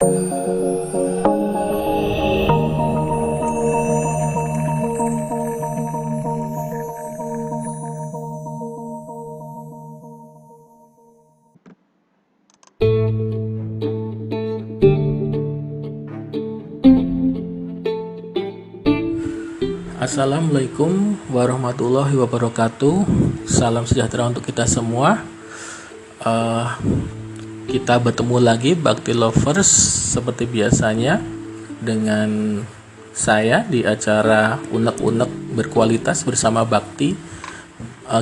Assalamualaikum warahmatullahi wabarakatuh. Salam sejahtera untuk kita semua. Kita bertemu lagi Bakti Lovers seperti biasanya dengan saya di acara unek-unek berkualitas bersama Bakti.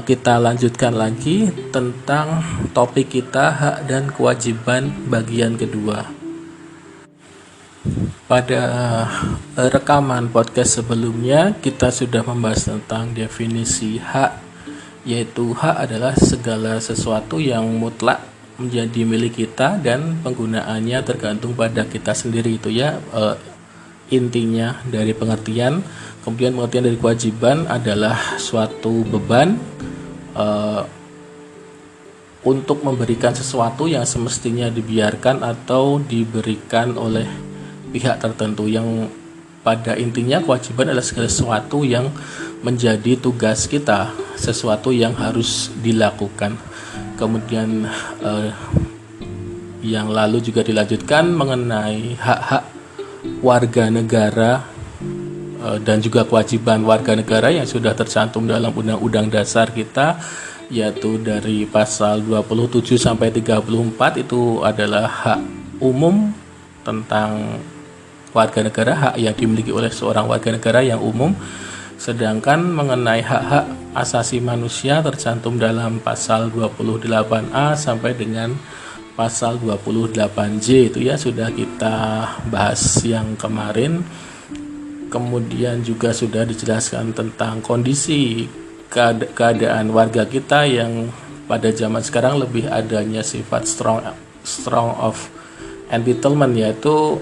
Kita lanjutkan lagi tentang topik kita, hak dan kewajiban bagian kedua. Pada rekaman podcast sebelumnya kita sudah membahas tentang definisi hak, yaitu hak adalah segala sesuatu yang mutlak menjadi milik kita dan penggunaannya tergantung pada kita sendiri, itu ya intinya dari pengertian. Kemudian pengertian dari kewajiban adalah suatu beban untuk memberikan sesuatu yang semestinya dibiarkan atau diberikan oleh pihak tertentu. Yang pada intinya kewajiban adalah segala sesuatu yang menjadi tugas kita, sesuatu yang harus dilakukan. Kemudian yang lalu juga dilanjutkan mengenai hak-hak warga negara dan juga kewajiban warga negara yang sudah tercantum dalam Undang-Undang Dasar kita, yaitu dari pasal 27 sampai 34 itu adalah hak umum tentang warga negara, hak yang dimiliki oleh seorang warga negara yang umum. Sedangkan mengenai hak-hak asasi manusia tercantum dalam pasal 28A sampai dengan pasal 28J, itu ya sudah kita bahas yang kemarin. Kemudian juga sudah dijelaskan tentang kondisi keadaan warga kita yang pada zaman sekarang lebih adanya sifat strong of entitlement, yaitu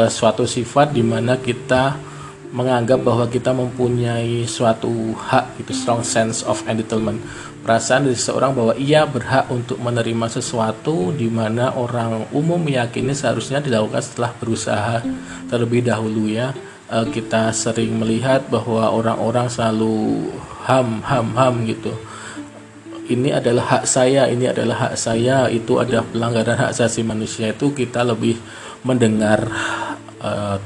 suatu sifat di mana kita menganggap bahwa kita mempunyai suatu hak, itu strong sense of entitlement, perasaan dari seseorang bahwa ia berhak untuk menerima sesuatu di mana orang umum meyakini seharusnya dilakukan setelah berusaha terlebih dahulu ya. Kita sering melihat bahwa orang-orang selalu ham gitu, ini adalah hak saya, ini adalah hak saya, itu adalah pelanggaran hak asasi manusia. Itu kita lebih mendengar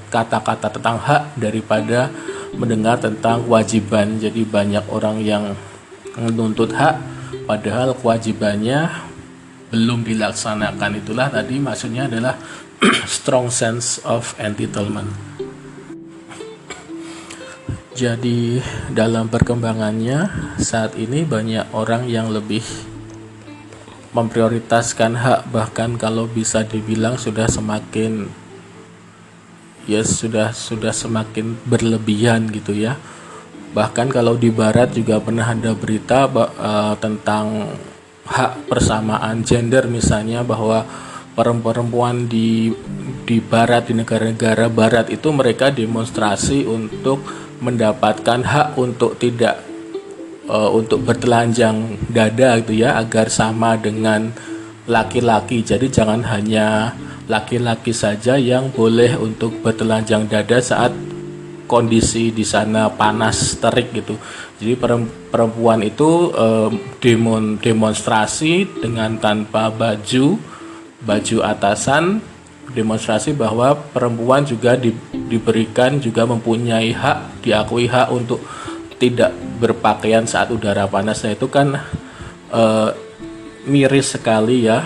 kata-kata tentang hak daripada mendengar tentang kewajiban. Jadi banyak orang yang menuntut hak padahal kewajibannya belum dilaksanakan. Itulah tadi maksudnya adalah strong sense of entitlement. Jadi dalam perkembangannya saat ini banyak orang yang lebih memprioritaskan hak, bahkan kalau bisa dibilang sudah semakin semakin berlebihan gitu ya. Bahkan kalau di barat juga pernah ada berita tentang hak persamaan gender misalnya, bahwa perempuan di barat, di negara-negara barat itu mereka demonstrasi untuk mendapatkan hak untuk tidak untuk bertelanjang dada gitu ya, agar sama dengan laki-laki. Jadi jangan hanya laki-laki saja yang boleh untuk bertelanjang dada saat kondisi di sana panas terik gitu. Jadi perempuan itu demonstrasi dengan tanpa baju atasan, demonstrasi bahwa perempuan juga diberikan, juga mempunyai hak, diakui hak untuk tidak berpakaian saat udara panas. Nah itu kan miris sekali ya,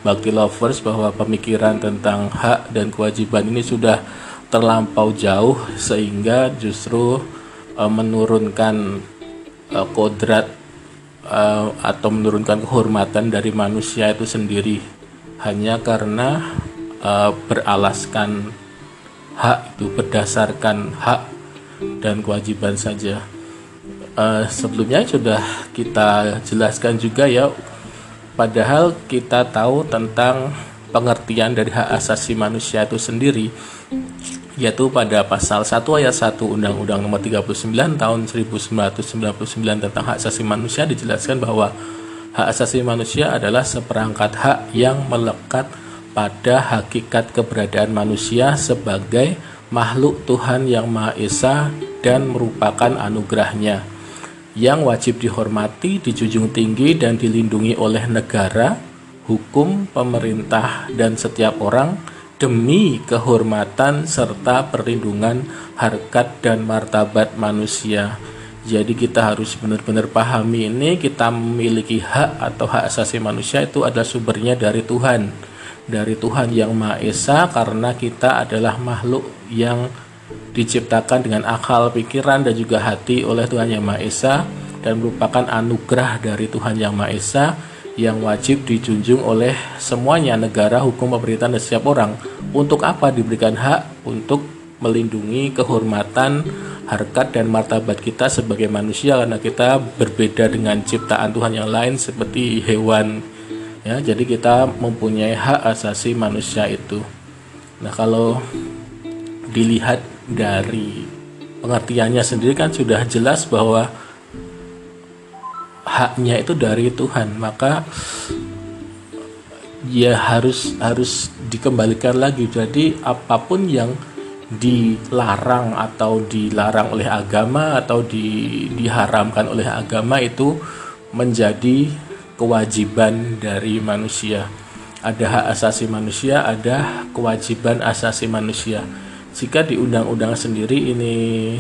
Bakti Lovers, bahwa pemikiran tentang hak dan kewajiban ini sudah terlampau jauh sehingga justru menurunkan kodrat atau menurunkan kehormatan dari manusia itu sendiri, hanya karena beralaskan hak, itu berdasarkan hak dan kewajiban saja. Sebelumnya sudah kita jelaskan juga ya, padahal kita tahu tentang pengertian dari hak asasi manusia itu sendiri, yaitu pada pasal 1 ayat 1 Undang-Undang Nomor 39 tahun 1999 tentang hak asasi manusia dijelaskan bahwa hak asasi manusia adalah seperangkat hak yang melekat pada hakikat keberadaan manusia sebagai makhluk Tuhan yang Maha Esa dan merupakan anugerahnya yang wajib dihormati, dijunjung tinggi, dan dilindungi oleh negara, hukum, pemerintah, dan setiap orang demi kehormatan serta perlindungan harkat dan martabat manusia. Jadi kita harus benar-benar pahami ini, kita memiliki hak atau hak asasi manusia itu adalah sumbernya dari Tuhan yang Maha Esa, karena kita adalah makhluk yang diciptakan dengan akal, pikiran, dan juga hati oleh Tuhan yang Maha Esa, dan merupakan anugerah dari Tuhan yang Maha Esa yang wajib dijunjung oleh semuanya, negara, hukum, pemerintahan, dan setiap orang. Untuk apa diberikan hak? Untuk melindungi kehormatan, harkat, dan martabat kita sebagai manusia, karena kita berbeda dengan ciptaan Tuhan yang lain seperti hewan. Ya, jadi kita mempunyai hak asasi manusia itu. Nah, kalau dilihat dari pengertiannya sendiri kan sudah jelas bahwa haknya itu dari Tuhan, maka ya harus dikembalikan lagi. Jadi apapun yang dilarang oleh agama atau diharamkan oleh agama itu menjadi kewajiban dari manusia. Ada hak asasi manusia, ada kewajiban asasi manusia. Jika di undang-undang sendiri ini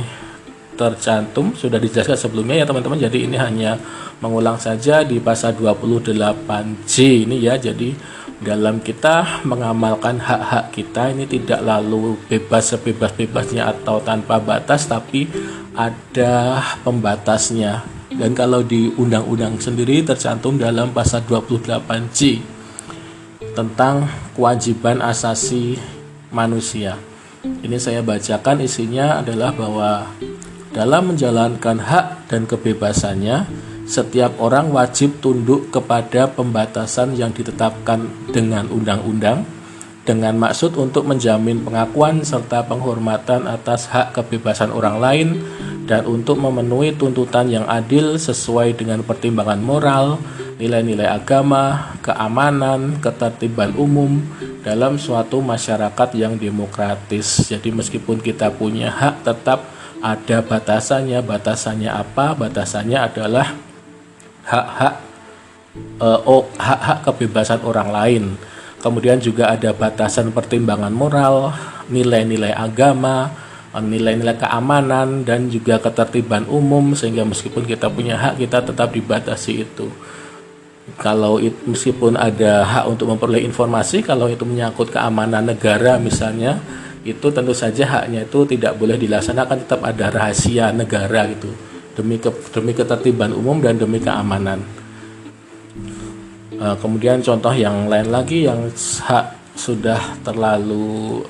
tercantum, sudah dijelaskan sebelumnya ya teman-teman, jadi ini hanya mengulang saja di pasal 28J ini ya. Jadi dalam kita mengamalkan hak-hak kita ini tidak lalu bebas sebebas-bebasnya atau tanpa batas, tapi ada pembatasnya. Dan kalau di undang-undang sendiri tercantum dalam pasal 28J tentang kewajiban asasi manusia. Ini saya bacakan, isinya adalah bahwa dalam menjalankan hak dan kebebasannya, setiap orang wajib tunduk kepada pembatasan yang ditetapkan dengan undang-undang, dengan maksud untuk menjamin pengakuan serta penghormatan atas hak kebebasan orang lain, dan untuk memenuhi tuntutan yang adil sesuai dengan pertimbangan moral, nilai-nilai agama, keamanan, ketertiban umum dalam suatu masyarakat yang demokratis. Jadi meskipun kita punya hak, tetap ada batasannya. Batasannya apa? Batasannya adalah hak-hak kebebasan orang lain. Kemudian juga ada batasan pertimbangan moral, nilai-nilai agama, nilai-nilai keamanan, dan juga ketertiban umum, sehingga meskipun kita punya hak, kita tetap dibatasi itu. Kalau meskipun ada hak untuk memperoleh informasi, kalau itu menyangkut keamanan negara misalnya, itu tentu saja haknya itu tidak boleh dilaksanakan, tetap ada rahasia negara gitu, demi ketertiban umum dan demi keamanan. Kemudian contoh yang lain lagi yang hak sudah terlalu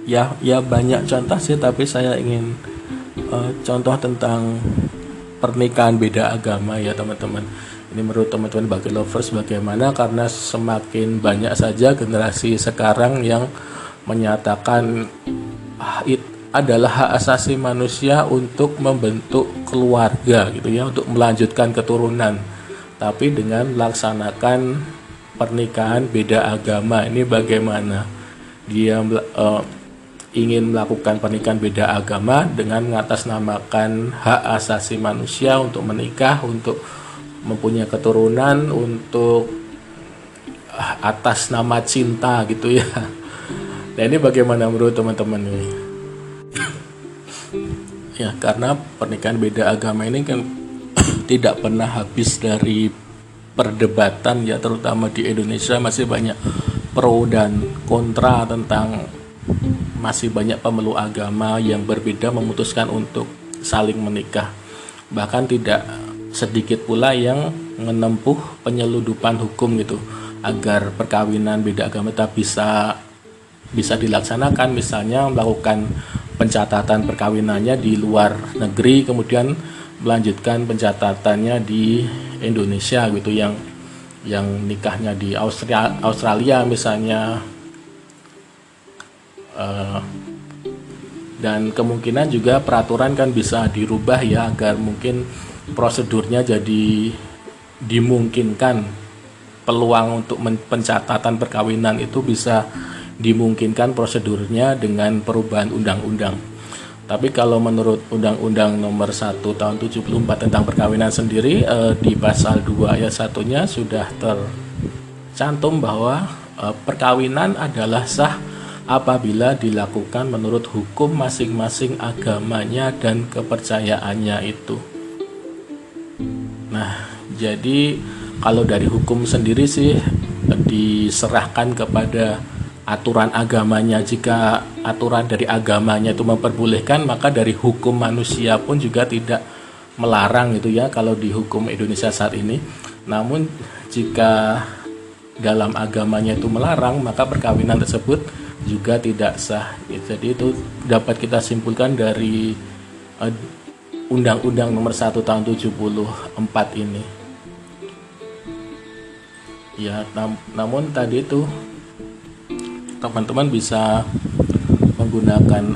ya banyak contoh sih, tapi saya ingin contoh tentang pernikahan beda agama ya teman-teman. Ini menurut teman-teman bagi lovers bagaimana, karena semakin banyak saja generasi sekarang yang menyatakan adalah hak asasi manusia untuk membentuk keluarga gitu ya, untuk melanjutkan keturunan, tapi dengan melaksanakan pernikahan beda agama. Ini bagaimana dia ingin melakukan pernikahan beda agama dengan mengatasnamakan hak asasi manusia untuk menikah, untuk mempunyai keturunan, untuk atas nama cinta gitu ya. Nah ini bagaimana menurut teman-teman ini? Ya, karena pernikahan beda agama ini kan tidak pernah habis dari perdebatan ya, terutama di Indonesia masih banyak pro dan kontra, tentang masih banyak pemeluk agama yang berbeda memutuskan untuk saling menikah. Bahkan tidak sedikit pula yang menempuh penyeludupan hukum gitu, agar perkawinan beda agama tak bisa dilaksanakan, misalnya melakukan pencatatan perkawinannya di luar negeri, kemudian melanjutkan pencatatannya di Indonesia gitu, yang nikahnya di Australia misalnya. Dan kemungkinan juga peraturan kan bisa dirubah ya, agar mungkin prosedurnya jadi dimungkinkan peluang untuk pencatatan perkawinan itu bisa dimungkinkan prosedurnya dengan perubahan undang-undang. Tapi kalau menurut Undang-Undang Nomor 1 Tahun 74 tentang perkawinan sendiri, di pasal 2 ayat 1-nya sudah tercantum bahwa perkawinan adalah sah apabila dilakukan menurut hukum masing-masing agamanya dan kepercayaannya itu. Nah, jadi kalau dari hukum sendiri sih diserahkan kepada aturan agamanya. Jika aturan dari agamanya itu memperbolehkan, maka dari hukum manusia pun juga tidak melarang gitu ya kalau di hukum Indonesia saat ini. Namun jika dalam agamanya itu melarang, maka perkawinan tersebut juga tidak sah. Jadi itu dapat kita simpulkan dari Undang-Undang Nomor 1 Tahun 74 ini. Ya, namun tadi itu teman-teman bisa menggunakan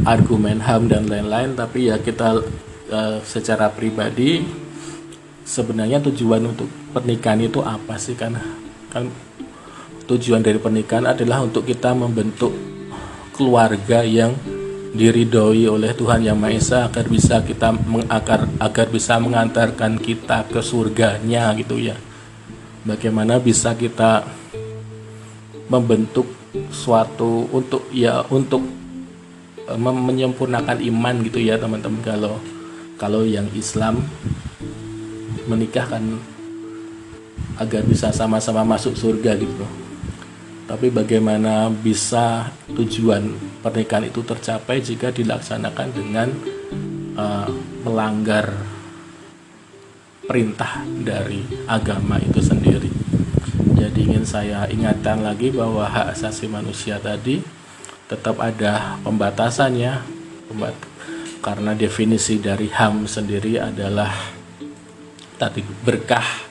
argumen HAM dan lain-lain, tapi ya kita secara pribadi sebenarnya tujuan untuk pernikahan itu apa sih? Kan tujuan dari pernikahan adalah untuk kita membentuk keluarga yang diridhoi oleh Tuhan Yang Maha Esa agar bisa mengantarkan kita ke surganya gitu ya. Bagaimana bisa kita membentuk suatu untuk menyempurnakan iman gitu ya teman-teman. Kalau yang Islam menikah kan agar bisa sama-sama masuk surga gitu. Tapi bagaimana bisa tujuan pernikahan itu tercapai jika dilaksanakan dengan melanggar perintah dari agama itu sendiri. Jadi ingin saya ingatkan lagi bahwa hak asasi manusia tadi tetap ada pembatasannya, karena definisi dari HAM sendiri adalah tadi berkah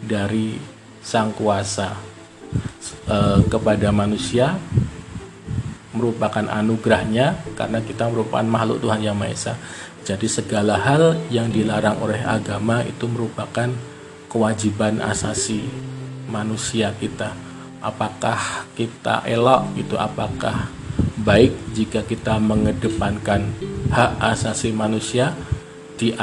dari Sang Kuasa kepada manusia, merupakan anugerahnya karena kita merupakan makhluk Tuhan Yang Maha Esa. Jadi segala hal yang dilarang oleh agama itu merupakan kewajiban asasi manusia kita. Apakah kita elok gitu, apakah baik jika kita mengedepankan hak asasi manusia di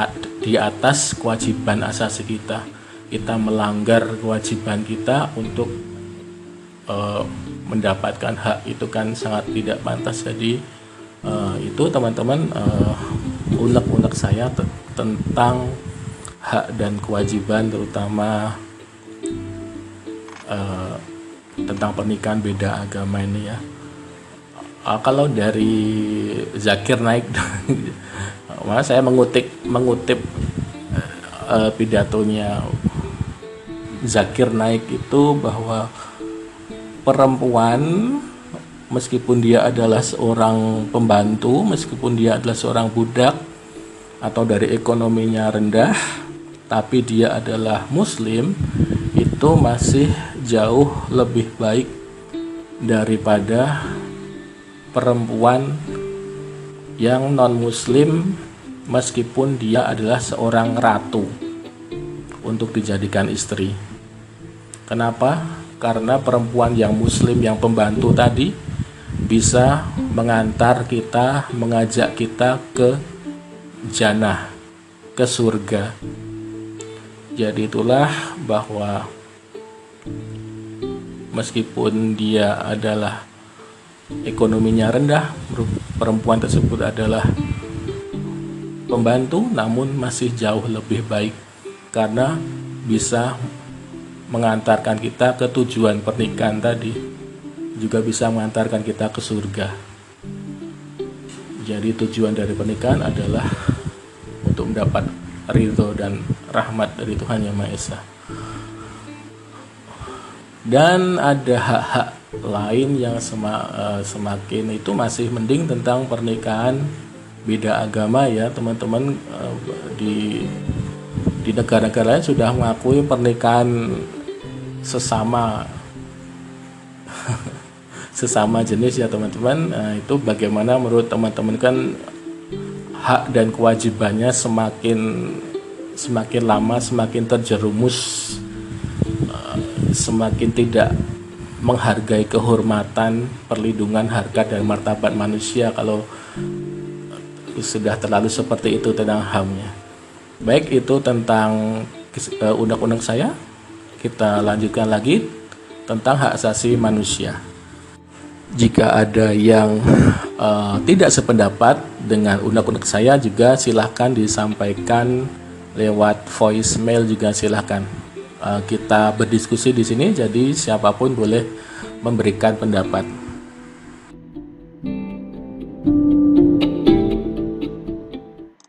atas kewajiban asasi kita. Kita melanggar kewajiban kita untuk mendapatkan hak itu kan sangat tidak pantas. Jadi itu teman-teman unek-unek saya tentang hak dan kewajiban, terutama tentang pernikahan beda agama ini ya. Kalau dari Zakir Naik, saya mengutip pidatonya Zakir Naik itu bahwa perempuan meskipun dia adalah seorang pembantu, meskipun dia adalah seorang budak atau dari ekonominya rendah, tapi dia adalah muslim, itu masih jauh lebih baik daripada perempuan yang non-muslim meskipun dia adalah seorang ratu untuk dijadikan istri. Kenapa? Karena perempuan yang muslim, yang pembantu tadi bisa mengantar kita, mengajak kita ke jannah, ke surga. Jadi itulah bahwa meskipun dia adalah ekonominya rendah, perempuan tersebut adalah pembantu, namun masih jauh lebih baik karena bisa mengantarkan kita ke tujuan pernikahan tadi, juga bisa mengantarkan kita ke surga. Jadi tujuan dari pernikahan adalah untuk mendapat ridho dan rahmat dari Tuhan Yang Maha Esa. Dan ada hak-hak lain yang semakin itu masih mending tentang pernikahan beda agama ya teman-teman. Di negara-negara lain sudah mengakui pernikahan sesama jenis ya teman-teman. Itu bagaimana menurut teman-teman? Kan hak dan kewajibannya semakin lama semakin terjerumus semakin tidak menghargai kehormatan, perlindungan harkat dan martabat manusia kalau sudah terlalu seperti itu tentang HAM-nya. Baik, itu tentang undang-undang saya. Kita lanjutkan lagi tentang hak asasi manusia. Jika ada yang tidak sependapat dengan undang-undang saya juga silahkan disampaikan lewat voicemail juga silahkan. Kita berdiskusi di sini, jadi siapapun boleh memberikan pendapat.